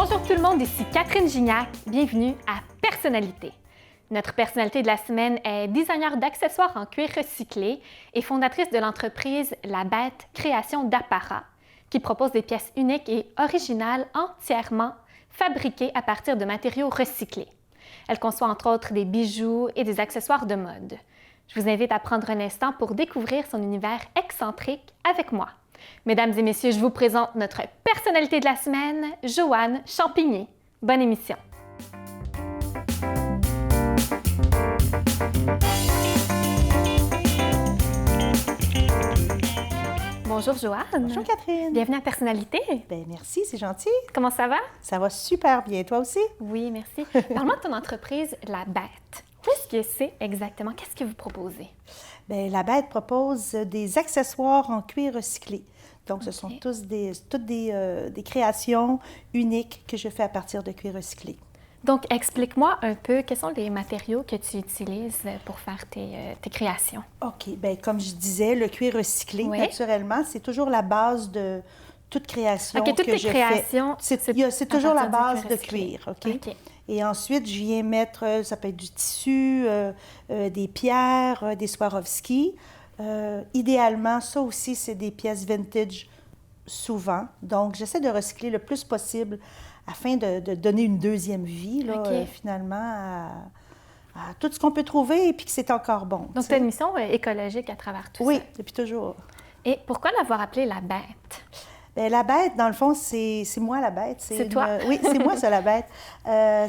Bonjour tout le monde, ici Catherine Gignac. Bienvenue à Personnalité. Notre personnalité de la semaine est designer d'accessoires en cuir recyclé et fondatrice de l'entreprise La Bête Création d'Apparat, qui propose des pièces uniques et originales entièrement fabriquées à partir de matériaux recyclés. Elle conçoit entre autres des bijoux et des accessoires de mode. Je vous invite à prendre un instant pour découvrir son univers excentrique avec moi. Mesdames et messieurs, je vous présente notre personnalité de la semaine, Joanne Champigny. Bonne émission! Bonjour Joanne. Bonjour Catherine. Bienvenue à Personnalité. Bien, merci, c'est gentil. Comment ça va? Ça va super bien. Toi aussi? Oui, merci. Parle-moi de ton entreprise, La Bête. Qu'est-ce que c'est exactement? Qu'est-ce que vous proposez? Bien, La Bête propose des accessoires en cuir recyclé. Donc, ce sont toutes des créations uniques que je fais à partir de cuir recyclé. Donc, explique-moi un peu quels sont les matériaux que tu utilises pour faire tes créations. OK. Bien, comme je disais, le cuir recyclé, naturellement, c'est toujours la base de toute création toutes que tes je créations, fais. C'est toujours la base de cuir, OK? Et ensuite, je viens mettre, ça peut être du tissu, des pierres, des Swarovski. Idéalement, ça aussi, c'est des pièces vintage souvent. Donc, j'essaie de recycler le plus possible afin de donner une deuxième vie, là, finalement, à tout ce qu'on peut trouver et puis que c'est encore bon. Donc, tu as une mission écologique à travers tout ça. Oui, depuis toujours. Et pourquoi l'avoir appelée La Bête? Bien, la bête, dans le fond, c'est moi la bête. C'est toi? Oui, c'est moi, ça, la bête.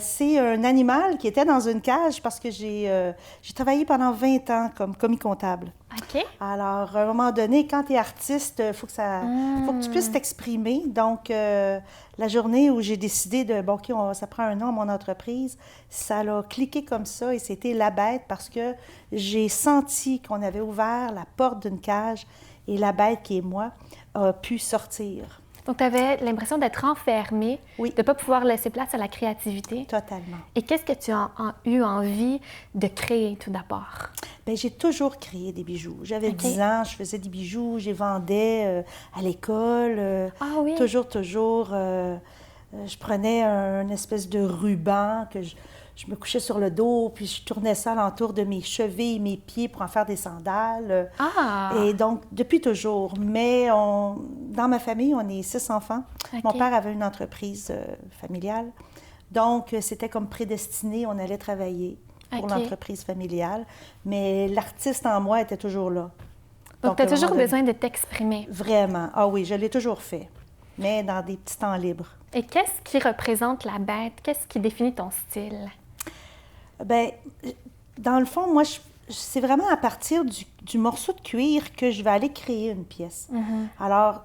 C'est un animal qui était dans une cage parce que j'ai travaillé pendant 20 ans comme commis comptable. OK. Alors, à un moment donné, quand tu es artiste, il faut que tu puisses t'exprimer. Donc, la journée où j'ai décidé OK, ça prend un nom à mon entreprise, ça l'a cliqué comme ça et c'était La Bête parce que j'ai senti qu'on avait ouvert la porte d'une cage et la bête qui est moi a pu sortir. Donc, tu avais l'impression d'être enfermée, oui, de ne pas pouvoir laisser place à la créativité. Totalement. Et qu'est-ce que tu as eu envie de créer tout d'abord? Bien, j'ai toujours créé des bijoux. J'avais 10 ans, je faisais des bijoux, je les vendais à l'école. Ah oui? Toujours. Je prenais une espèce de ruban que je me couchais sur le dos, puis je tournais ça alentour de mes chevilles, mes pieds pour en faire des sandales. Ah! Et donc, depuis toujours. Mais dans ma famille, on est 6 enfants. Mon père avait une entreprise familiale. Donc, c'était comme prédestiné, on allait travailler pour l'entreprise familiale. Mais l'artiste en moi était toujours là. Donc tu as toujours besoin de t'exprimer. Vraiment. Ah oui, je l'ai toujours fait, mais dans des petits temps libres. Et qu'est-ce qui représente la bête? Qu'est-ce qui définit ton style? Bien, dans le fond, moi, c'est vraiment à partir du morceau de cuir que je vais aller créer une pièce. Mm-hmm. Alors,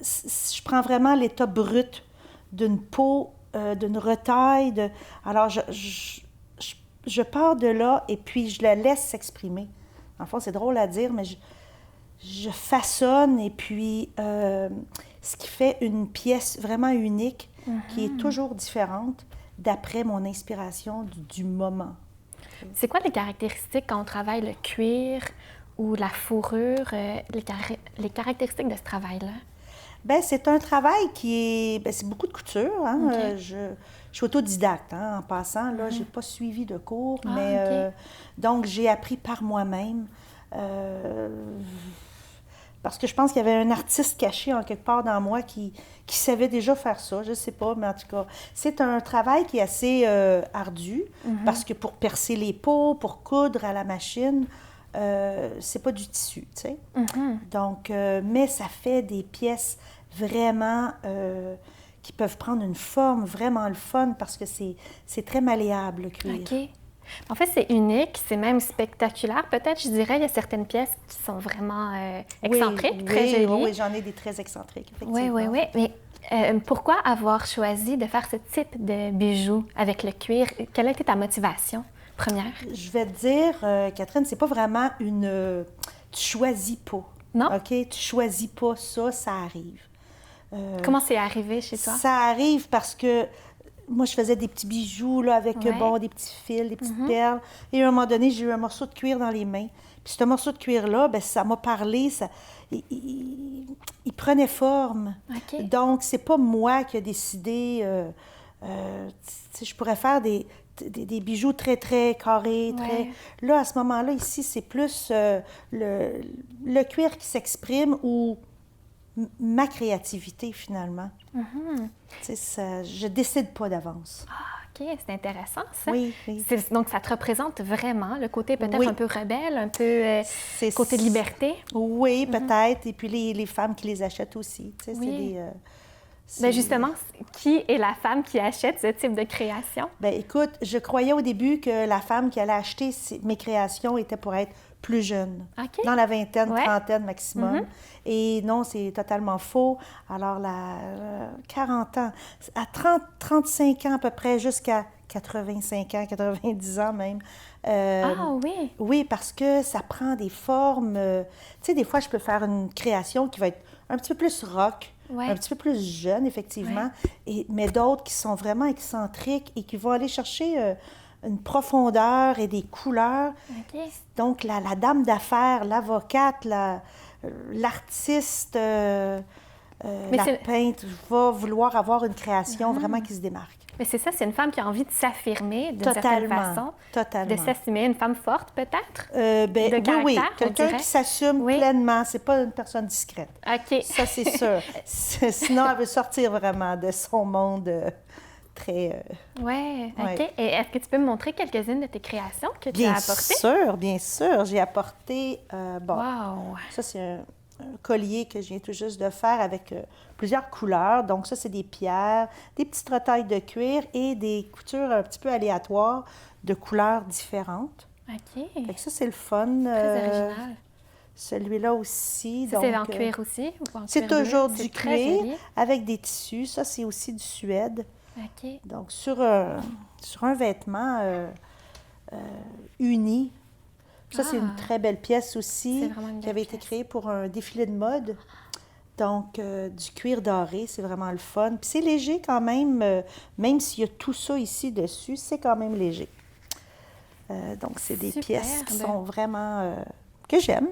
je prends vraiment l'état brut d'une peau, d'une retaille. Alors, je pars de là et puis je la laisse s'exprimer. En fond, c'est drôle à dire, mais je façonne et puis ce qui fait une pièce vraiment unique, qui est toujours différente d'après mon inspiration du moment. C'est quoi les caractéristiques quand on travaille le cuir ou la fourrure, les caractéristiques de ce travail-là? Bien, c'est un travail qui est... Bien, c'est beaucoup de couture. Hein? Je suis autodidacte, hein, en passant. Là, j'ai pas suivi de cours, mais donc j'ai appris par moi-même. Parce que je pense qu'il y avait un artiste caché en quelque part dans moi qui savait déjà faire ça, je ne sais pas, mais en tout cas, c'est un travail qui est assez ardu, parce que pour percer les peaux, pour coudre à la machine, c'est pas du tissu, tu sais. Donc, mais ça fait des pièces vraiment qui peuvent prendre une forme vraiment le fun, parce que c'est très malléable, le cuir. OK. En fait, c'est unique, c'est même spectaculaire. Peut-être, je dirais, il y a certaines pièces qui sont vraiment excentriques, très jolies. Oui, j'en ai des très excentriques, effectivement. Oui. Mais pourquoi avoir choisi de faire ce type de bijoux avec le cuir? Quelle a été ta motivation première? Je vais te dire, Catherine, c'est pas vraiment une... Tu choisis pas. Non? OK? Tu choisis pas ça, ça arrive. Comment c'est arrivé chez toi? Ça arrive parce que moi, je faisais des petits bijoux là, avec des petits fils, des petites perles. Et à un moment donné, j'ai eu un morceau de cuir dans les mains. Puis ce morceau de cuir-là, bien, ça m'a parlé, il prenait forme. Okay. Donc, c'est pas moi qui ai décidé je pourrais faire des bijoux très, très carrés. Ouais. Là, à ce moment-là, ici, c'est plus le cuir qui s'exprime ou ma créativité, finalement. Je décide pas d'avance. OK, c'est intéressant, ça. Oui. Donc, ça te représente vraiment le côté peut-être Oui. un peu rebelle, un peu côté liberté? Oui, peut-être. Et puis les femmes qui les achètent aussi. Oui. C'est des... Bien justement, qui est la femme qui achète ce type de création? Bien, écoute, je croyais au début que la femme qui allait acheter mes créations était pour être plus jeune, OK. dans la vingtaine, Ouais. trentaine maximum. Et non, c'est totalement faux. Alors, 40 ans, à 30, 35 ans à peu près, jusqu'à 85 ans, 90 ans même. Ah oui! Oui, parce que ça prend des formes. Tu sais, des fois, je peux faire une création qui va être un petit peu plus rock, Ouais. un petit peu plus jeune, effectivement, mais d'autres qui sont vraiment excentriques et qui vont aller chercher une profondeur et des couleurs. OK. Donc, la dame d'affaires, l'avocate, l'artiste, la peintre va vouloir avoir une création vraiment qui se démarque. Mais c'est ça, c'est une femme qui a envie de s'affirmer d'une certaine façon. Totalement. De s'assumer, une femme forte peut-être? Ben, oui, caractère, on quelqu'un dirait. qui s'assume Oui. pleinement. C'est pas une personne discrète. OK. Ça, c'est sûr. Sinon, elle veut sortir vraiment de son monde très... Oui, OK. Ouais. Et est-ce que tu peux me montrer quelques-unes de tes créations que tu as apportées? Bien sûr. J'ai apporté... Wow! Ça, c'est un collier que je viens tout juste de faire avec plusieurs couleurs. Donc, ça, c'est des pierres, des petites retailles de cuir et des coutures un petit peu aléatoires de couleurs différentes. OK. Fait que ça, c'est le fun. Très original. Celui-là aussi. Ça, c'est donc, en cuir aussi? Ou en c'est cuir bleu? toujours C'est du très cuir joli. avec des tissus. Ça, c'est aussi du suède. OK. Donc, sur un vêtement uni. Ça, c'est une très belle pièce aussi C'est vraiment une qui belle avait été pièce. créée pour un défilé de mode. Donc, du cuir doré, c'est vraiment le fun. Puis c'est léger quand même s'il y a tout ça ici dessus, c'est quand même léger. Donc, c'est des pièces qui sont vraiment... que j'aime.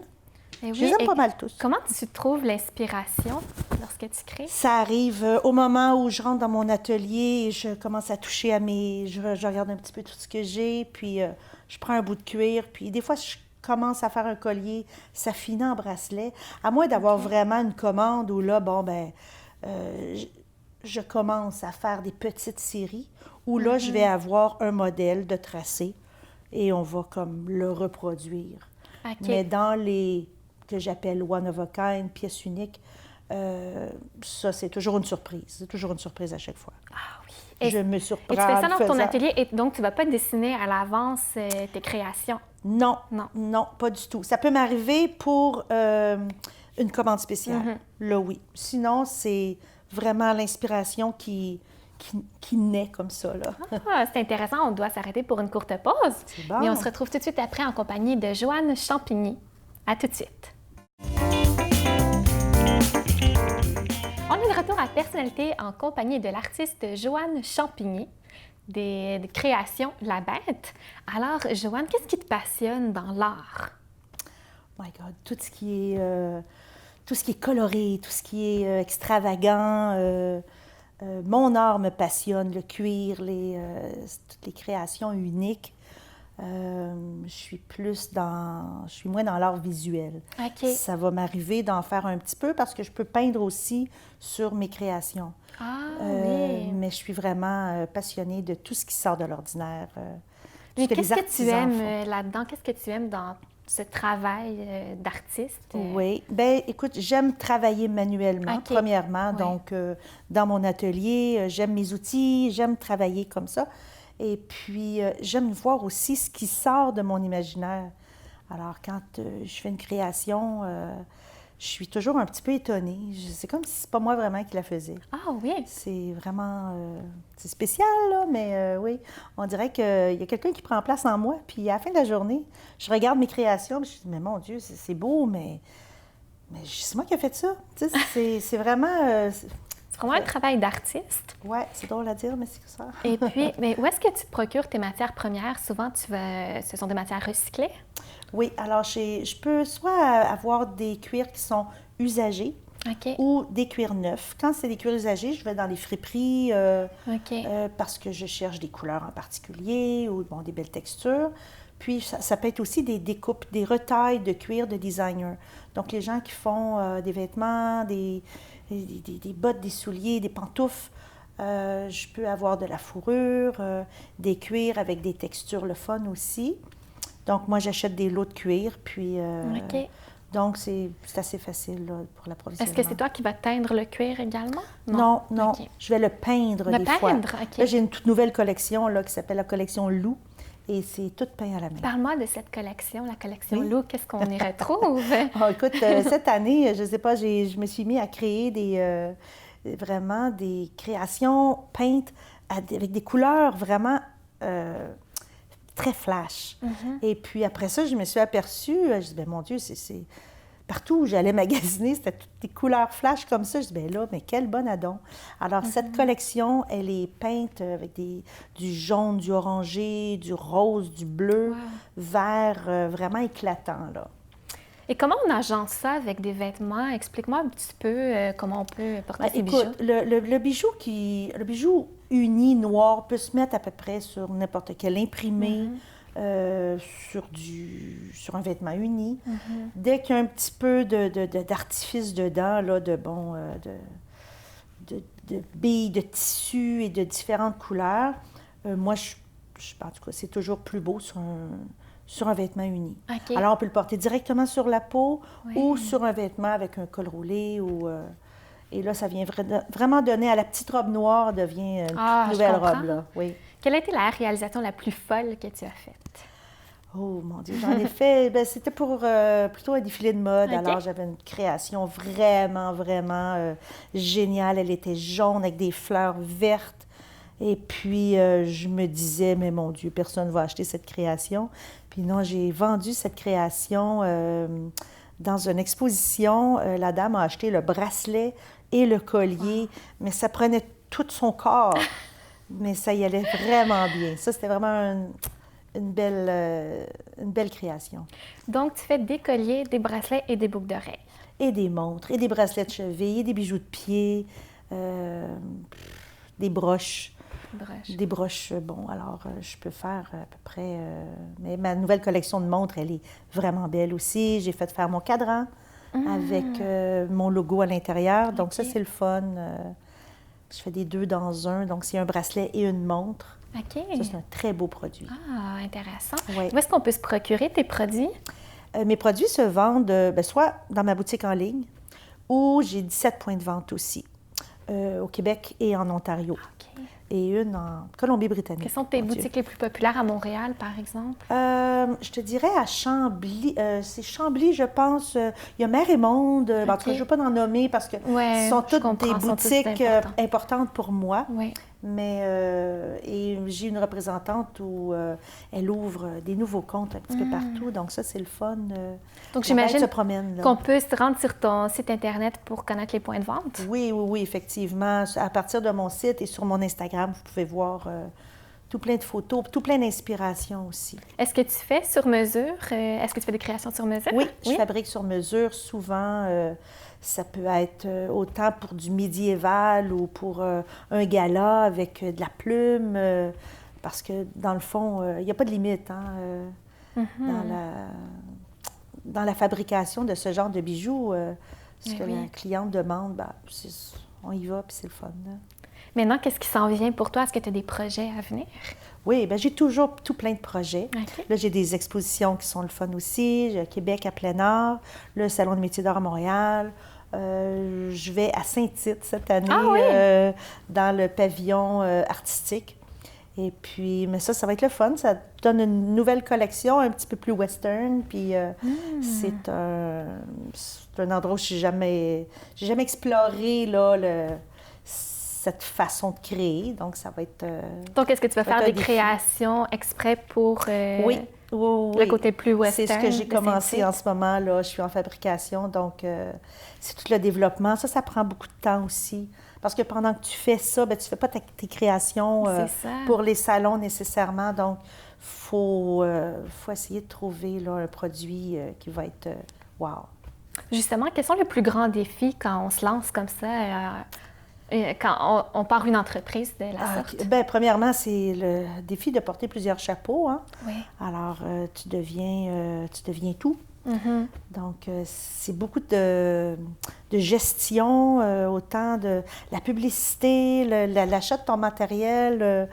Eh oui, Je les aime et pas mal tous. Comment tu trouves l'inspiration lorsque tu crées? Ça arrive au moment où je rentre dans mon atelier et je commence à toucher à je regarde un petit peu tout ce que j'ai, puis je prends un bout de cuir, puis des fois, je commence à faire un collier, ça finit en bracelet. À moins d'avoir vraiment une commande où là, je commence à faire des petites séries, où là, je vais avoir un modèle de tracé et on va comme le reproduire. OK. Mais dans les que j'appelle one of a kind, pièce unique, ça, c'est toujours une surprise. C'est toujours une surprise à chaque fois. Ah oui. Et Je me surprends. tu fais ça dans ton faisant- atelier et donc tu ne vas pas dessiner à l'avance tes créations? Non, Non. non, pas du tout. Ça peut m'arriver pour une commande spéciale. Là, oui. Sinon, c'est vraiment l'inspiration qui naît comme ça, là. Ah, c'est intéressant, on doit s'arrêter pour une courte pause. C'est bon. Mais on se retrouve tout de suite après en compagnie de Joanne Champigny. À tout de suite. On est de retour à Personnalité en compagnie de l'artiste Joanne Champigny des créations La Bête. Alors, Joanne, qu'est-ce qui te passionne dans l'art? My God, tout ce qui est coloré, tout ce qui est extravagant. Mon art me passionne, le cuir, toutes les créations uniques. Je suis moins dans l'art visuel. OK. Ça va m'arriver d'en faire un petit peu parce que je peux peindre aussi sur mes créations. Ah oui. Mais je suis vraiment passionnée de tout ce qui sort de l'ordinaire. Mais tout ce qu'est-ce les que tu artisans aimes font. là-dedans? Qu'est-ce que tu aimes dans ce travail d'artiste? Oui. Bien, écoute, j'aime travailler manuellement, OK. premièrement. Oui. Donc, dans mon atelier, j'aime mes outils, j'aime travailler comme ça. Et puis, j'aime voir aussi ce qui sort de mon imaginaire. Alors, quand je fais une création, je suis toujours un petit peu étonnée. C'est comme si c'est pas moi vraiment qui la faisais. Ah oui. C'est vraiment... c'est spécial, là, mais oui. On dirait qu'il y a quelqu'un qui prend place en moi. Puis, à la fin de la journée, je regarde mes créations, puis je dis, mais mon Dieu, c'est beau, mais c'est moi qui ai fait ça. Tu sais, c'est vraiment... C'est vraiment un travail d'artiste. Oui, c'est drôle à dire, mais c'est ça. Et puis, mais où est-ce que tu procures tes matières premières? Souvent, ce sont des matières recyclées? Oui, alors je peux soit avoir des cuirs qui sont usagés, OK. ou des cuirs neufs. Quand c'est des cuirs usagés, je vais dans les friperies OK. parce que je cherche des couleurs en particulier ou bon, des belles textures. Puis, ça peut être aussi des découpes, des retailles de cuir de designer. Donc, les gens qui font des vêtements, des bottes, des souliers, des pantoufles, je peux avoir de la fourrure, des cuirs avec des textures le fun aussi. Donc, moi, j'achète des lots de cuir, puis... OK. Donc, c'est assez facile là, pour l'approvisionnement. Est-ce que c'est toi qui vas teindre le cuir également? Non, non. OK. Je vais le peindre des fois. Le peindre, OK. Là, j'ai une toute nouvelle collection là, qui s'appelle la collection Lou. Et c'est tout peint à la main. Parle-moi de cette collection, la collection Oui. Lou. Qu'est-ce qu'on y retrouve? Oh, écoute, cette année, je ne sais pas, je me suis mis à créer vraiment des créations peintes avec des couleurs vraiment très flash. Et puis après ça, je me suis aperçue, je dis, ben mon Dieu, c'est... Partout où j'allais magasiner, c'était toutes des couleurs flash comme ça. Je dis, ben là, mais quel bon addon. Alors, cette collection, elle est peinte avec du jaune, du orangé, du rose, du bleu, vert, vraiment éclatant, là. Et comment on agence ça avec des vêtements? Explique-moi un petit peu comment on peut porter ces bijoux. Écoute, le bijou uni noir peut se mettre à peu près sur n'importe quel imprimé, sur un vêtement uni. Dès qu'il y a un petit peu d'artifice dedans, là, de billes, de tissus et de différentes couleurs, moi, en tout cas, c'est toujours plus beau sur un vêtement uni. OK. Alors, on peut le porter directement sur la peau ou sur un vêtement avec un col roulé. Et là, ça vient vraiment donner à la petite robe noire, devient une toute nouvelle robe. Là. Oui. Quelle a été la réalisation la plus folle que tu as faite? Oh mon Dieu, j'en ai fait. C'était pour plutôt un défilé de mode. OK. Alors, j'avais une création vraiment, vraiment géniale. Elle était jaune avec des fleurs vertes. Et puis, je me disais, mais mon Dieu, personne ne va acheter cette création. Puis non, j'ai vendu cette création dans une exposition. La dame a acheté le bracelet et le collier, mais ça prenait tout son corps. Mais ça y allait vraiment bien. Ça, c'était vraiment une belle création. Donc, tu fais des colliers, des bracelets et des boucles d'oreilles. Et des montres, et des bracelets de cheville, et des bijoux de pied, des broches. Des broches, bon, alors je peux faire à peu près... mais ma nouvelle collection de montres, elle est vraiment belle aussi. J'ai fait faire mon cadran avec mon logo à l'intérieur. Donc ça, c'est le fun. Je fais des deux dans un. Donc c'est un bracelet et une montre. OK. Ça, c'est un très beau produit. Ah, intéressant. Oui. Où est-ce qu'on peut se procurer tes produits? Mes produits se vendent soit dans ma boutique en ligne ou j'ai 17 points de vente aussi, au Québec et en Ontario. OK. Et une en Colombie-Britannique. Quelles sont tes boutiques les plus populaires à Montréal, par exemple? Je te dirais à Chambly. C'est Chambly, je pense. Il y a Mère et Monde. En tout cas, je ne veux pas en nommer parce que ce sont toutes des boutiques importantes pour moi. Oui. Mais et j'ai une représentante où elle ouvre des nouveaux comptes un petit peu partout. Donc ça, c'est le fun. Donc j'imagine se promène, qu'on peut se rendre sur ton site Internet pour connaître les points de vente. Oui, effectivement. À partir de mon site et sur mon Instagram, vous pouvez voir tout plein de photos, tout plein d'inspiration aussi. Est-ce que tu fais sur mesure? Est-ce que tu fais des créations sur mesure? Oui, je fabrique sur mesure souvent. Ça peut être autant pour du médiéval ou pour un gala avec de la plume, parce que dans le fond, il n'y a pas de limite dans la fabrication de ce genre de bijoux. Ce que la cliente demande, on y va, puis c'est le fun. Maintenant, qu'est-ce qui s'en vient pour toi? Est-ce que tu as des projets à venir? Oui, bien, j'ai toujours tout plein de projets. Okay. Là, j'ai des expositions qui sont le fun aussi. J'ai Québec à plein art, le Salon de métiers d'art à Montréal. Je vais à Saint-Tite cette année, dans le pavillon artistique. Et puis, mais ça va être le fun. Ça donne une nouvelle collection un petit peu plus western. Puis c'est un endroit où j'ai jamais exploré là, cette façon de créer. Donc, ça va être... Donc, est-ce que tu vas faire des créations exprès pour le côté plus western? C'est ce que j'ai commencé en ce moment. Là. Je suis en fabrication, donc c'est tout le développement. Ça prend beaucoup de temps aussi. Parce que pendant que tu fais ça, tu ne fais pas tes créations pour les salons nécessairement. Donc, il faut essayer de trouver là, un produit qui va être wow. Justement, quels sont les plus grands défis quand on se lance comme ça, quand on part une entreprise de la sorte? Bien, premièrement, c'est le défi de porter plusieurs chapeaux, hein? Oui. Alors, tu deviens tout. Mm-hmm. Donc, c'est beaucoup de gestion, autant de la publicité, l'achat de ton matériel.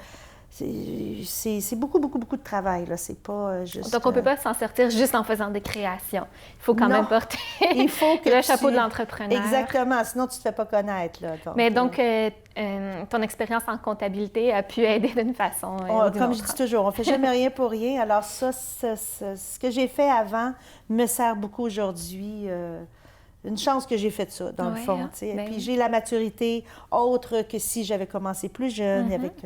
C'est beaucoup, beaucoup, beaucoup de travail, là. C'est pas juste... Donc, on ne peut pas s'en sortir juste en faisant des créations. Il faut quand même porter il faut que le chapeau de l'entrepreneur. Exactement, sinon tu ne te fais pas connaître, là. Mais donc, ton expérience en comptabilité a pu aider d'une façon ou d'une comme autre. je dis toujours, on ne fait jamais rien pour rien. Alors ça, ce que j'ai fait avant me sert beaucoup aujourd'hui. Une chance que j'ai fait ça, dans le fond. Hein? Et puis j'ai la maturité autre que si j'avais commencé plus jeune, avec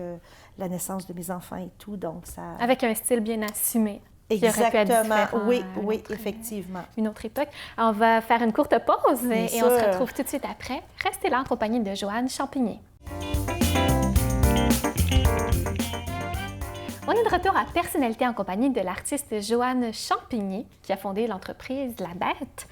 la naissance de mes enfants et tout. Donc ça... Avec un style bien assumé. Exactement, oui, effectivement. Une autre époque. On va faire une courte pause et on se retrouve tout de suite après. Restez là en compagnie de Joanne Champigny. On est de retour à Personnalité en compagnie de l'artiste Joanne Champigny, qui a fondé l'entreprise La Bête.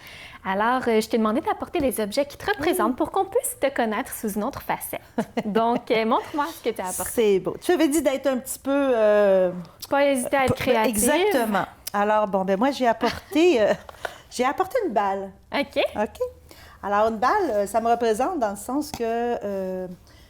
Alors, je t'ai demandé d'apporter des objets qui te représentent pour qu'on puisse te connaître sous une autre facette. Donc, montre-moi ce que tu as apporté. C'est beau. Tu avais dit d'être un petit peu... Pas hésiter à être créative. Exactement. Alors, bon, ben moi, j'ai apporté une balle. OK. Alors, une balle, ça me représente dans le sens que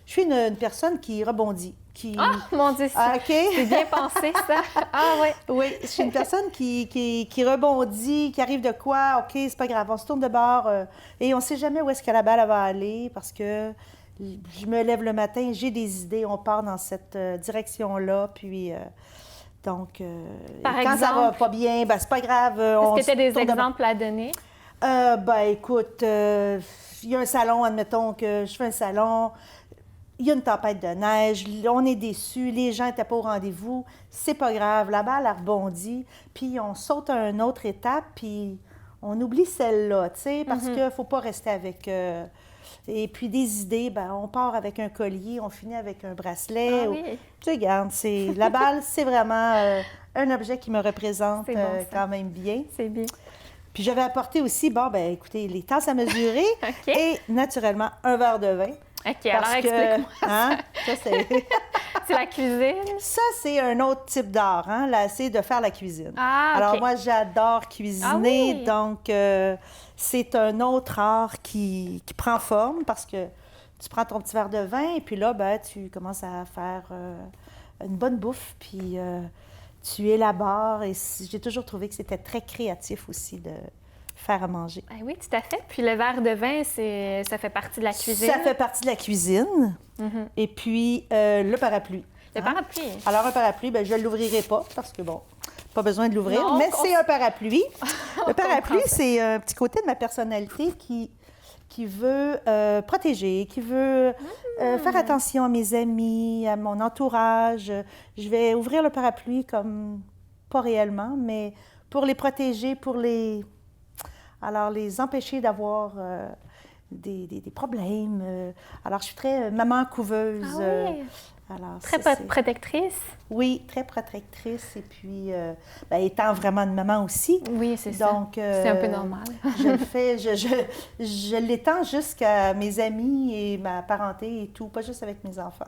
je suis une personne qui rebondit. Ah, mon Dieu, c'est bien pensé, ça. Ah, oui. Oui, je suis une personne qui rebondit, qui arrive de quoi, OK, c'est pas grave, on se tourne de bord et on sait jamais où est-ce que la balle va aller parce que je me lève le matin, j'ai des idées, on part dans cette direction-là, puis... Donc, quand ça va pas bien, ben c'est pas grave. Est-ce que tu as des exemples à donner? Ben écoute, il y a un salon, admettons que je fais un salon, il y a une tempête de neige, on est déçus, les gens n'étaient pas au rendez-vous, c'est pas grave, la balle a rebondi, puis on saute à une autre étape, puis on oublie celle-là, tu sais, parce qu'il ne faut pas rester avec... Et puis des idées, ben, on part avec un collier, on finit avec un bracelet. Ah, oui. Tu regardes, la balle, c'est vraiment un objet qui me représente quand même bien. C'est bien. Puis j'avais apporté aussi, bon, ben écoutez, les tasses à mesurer et naturellement un verre de vin. OK, alors explique-moi ça. C'est la cuisine? Ça, c'est un autre type d'art, hein? Là, c'est de faire la cuisine. Ah, OK. Alors moi, j'adore cuisiner, donc c'est un autre art qui prend forme parce que tu prends ton petit verre de vin et puis là, ben, tu commences à faire une bonne bouffe, puis tu élabores. Et j'ai toujours trouvé que c'était très créatif aussi de faire à manger. Ah oui, tout à fait. Puis le verre de vin, ça fait partie de la cuisine? Ça fait partie de la cuisine. Et puis le parapluie. Le parapluie? Alors un parapluie, ben, je ne l'ouvrirai pas parce que, bon, pas besoin de l'ouvrir, mais c'est un parapluie. Le parapluie, c'est un petit côté de ma personnalité qui veut protéger, qui veut faire attention à mes amis, à mon entourage. Je vais ouvrir le parapluie comme, pas réellement, mais pour les protéger, pour les empêcher d'avoir des problèmes. Alors, je suis très maman couveuse. Ah oui. Alors, très protectrice? Oui, très protectrice. Et puis, étant vraiment une maman aussi. Oui, c'est ça. Donc, c'est un peu normal. Je le fais, je l'étends jusqu'à mes amis et ma parenté et tout, pas juste avec mes enfants.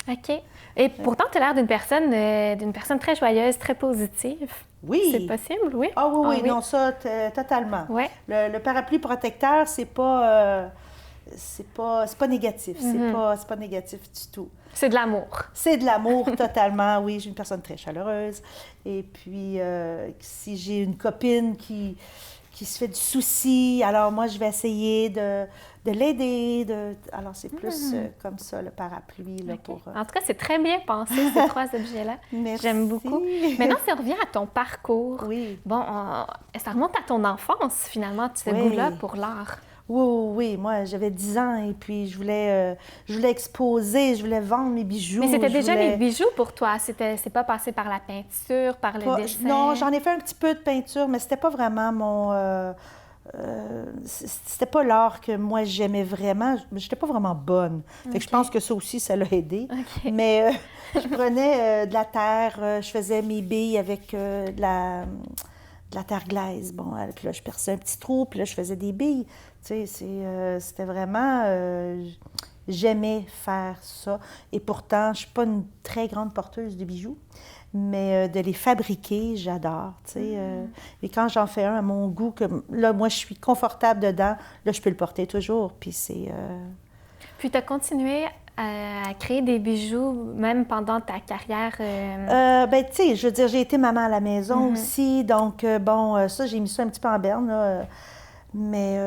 OK. Et pourtant, tu as l'air d'une personne très joyeuse, très positive. Oui. C'est possible, oui? Ah oui, non, ça, totalement. Oui. Le parapluie protecteur, c'est pas négatif. C'est pas négatif du tout. C'est de l'amour. C'est de l'amour, totalement. Oui, je suis une personne très chaleureuse. Et puis, si j'ai une copine qui se fait du souci, alors moi, je vais essayer de l'aider. Alors, c'est plus comme ça, le parapluie. Là, okay. En tout cas, c'est très bien pensé, ces trois objets-là. Merci. J'aime beaucoup. Maintenant, si on revient à ton parcours, oui. Bon, ça remonte à ton enfance, finalement, ce goût-là pour l'art. Oui. Moi, j'avais 10 ans et puis je voulais exposer, je voulais vendre mes bijoux. Mais c'était déjà les bijoux pour toi? C'est pas passé par la peinture, par le dessin? Non, j'en ai fait un petit peu de peinture, mais c'était pas vraiment mon... c'était pas l'art que moi j'aimais vraiment. J'étais pas vraiment bonne. Fait que je pense que ça aussi, ça l'a aidé. Okay. Mais je prenais de la terre, je faisais mes billes avec de la terre glaise. Bon, puis là, je perçais un petit trou, puis là, je faisais des billes. Tu sais, c'était vraiment... j'aimais faire ça. Et pourtant, je ne suis pas une très grande porteuse de bijoux, mais de les fabriquer, j'adore. Tu sais, et quand j'en fais un à mon goût, que là, moi, je suis confortable dedans, là, je peux le porter toujours. Puis c'est... Puis tu as continué à créer des bijoux même pendant ta carrière? Ben, tu sais, je veux dire, j'ai été maman à la maison aussi, donc, bon, ça, j'ai mis ça un petit peu en berne, là. Mais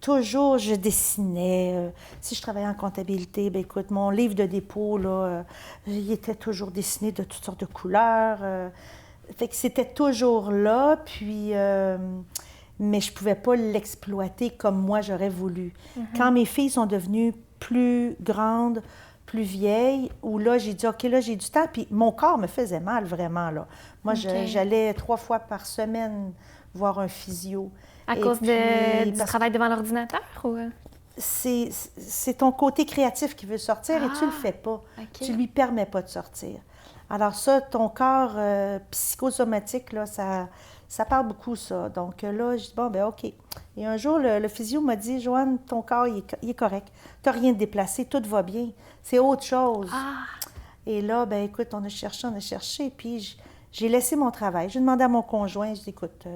toujours, je dessinais. Si je travaillais en comptabilité, ben écoute, mon livre de dépôt, là, il était toujours dessiné de toutes sortes de couleurs. Fait que c'était toujours là, puis... mais je ne pouvais pas l'exploiter comme moi j'aurais voulu. Quand mes filles sont devenues plus grandes, plus vieilles, où là, j'ai dit, OK, là, j'ai du temps, puis mon corps me faisait mal, vraiment, là. Moi, j'allais 3 fois par semaine voir un physio. À cause du travail devant l'ordinateur, ou... C'est ton côté créatif qui veut sortir et tu le fais pas. Okay. Tu lui permets pas de sortir. Alors ça, ton corps psychosomatique, là, ça parle beaucoup, ça. Donc là, je dis, bon, ben OK. Et un jour, le physio m'a dit, Joanne, ton corps, il est correct. Tu n'as rien de déplacé, tout va bien. C'est autre chose. Et là, ben écoute, on a cherché, puis j'ai laissé mon travail. J'ai demandé à mon conjoint, je dis, écoute,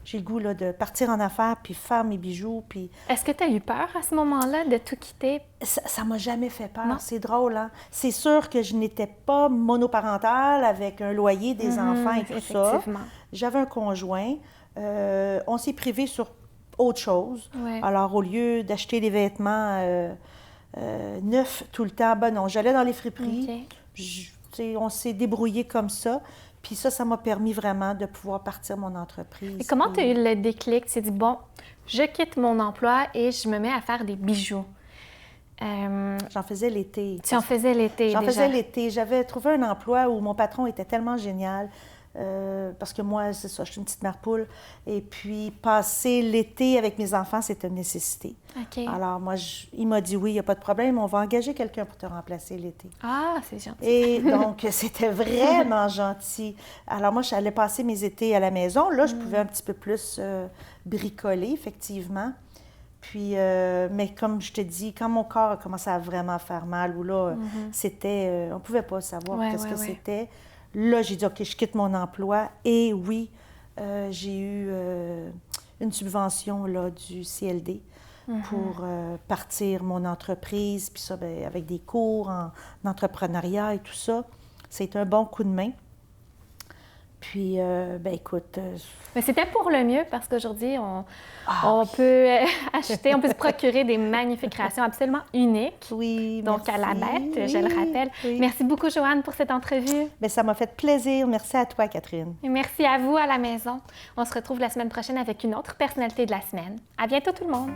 j'ai le goût là, de partir en affaires, puis faire mes bijoux, puis... Est-ce que tu as eu peur à ce moment-là de tout quitter? Ça m'a jamais fait peur. Non. C'est drôle, hein? C'est sûr que je n'étais pas monoparentale avec un loyer, des enfants et tout ça. J'avais un conjoint. On s'est privé sur autre chose. Ouais. Alors, au lieu d'acheter des vêtements neufs tout le temps, ben non, j'allais dans les friperies. On s'est débrouillé comme ça. Puis ça m'a permis vraiment de pouvoir partir mon entreprise. Et comment tu as eu le déclic? Tu t'es dit, bon, je quitte mon emploi et je me mets à faire des bijoux. J'en faisais l'été. Tu en faisais l'été déjà? J'en faisais l'été. J'avais trouvé un emploi où mon patron était tellement génial. Parce que moi, c'est ça, je suis une petite mère poule. Et puis, passer l'été avec mes enfants, c'était une nécessité. Okay. Alors, moi, il m'a dit, oui, il n'y a pas de problème, on va engager quelqu'un pour te remplacer l'été. Ah, c'est gentil. Et donc, c'était vraiment gentil. Alors, moi, j'allais passer mes étés à la maison. Là, je pouvais un petit peu plus bricoler, effectivement. Puis, mais comme je te dis, quand mon corps a commencé à vraiment faire mal, ou là, c'était... on ne pouvait pas savoir qu'est-ce que c'était. Là, j'ai dit, OK, je quitte mon emploi. Et oui, j'ai eu une subvention là, du CLD pour partir mon entreprise, puis ça, bien, avec des cours en entrepreneuriat et tout ça. C'est un bon coup de main. Puis, ben écoute... Mais c'était pour le mieux, parce qu'aujourd'hui, on peut acheter, on peut se procurer des magnifiques créations absolument uniques. Oui, donc, merci. à la bête, je le rappelle. Oui. Merci beaucoup, Joanne, pour cette entrevue. Bien, ça m'a fait plaisir. Merci à toi, Catherine. Et merci à vous à la maison. On se retrouve la semaine prochaine avec une autre personnalité de la semaine. À bientôt, tout le monde!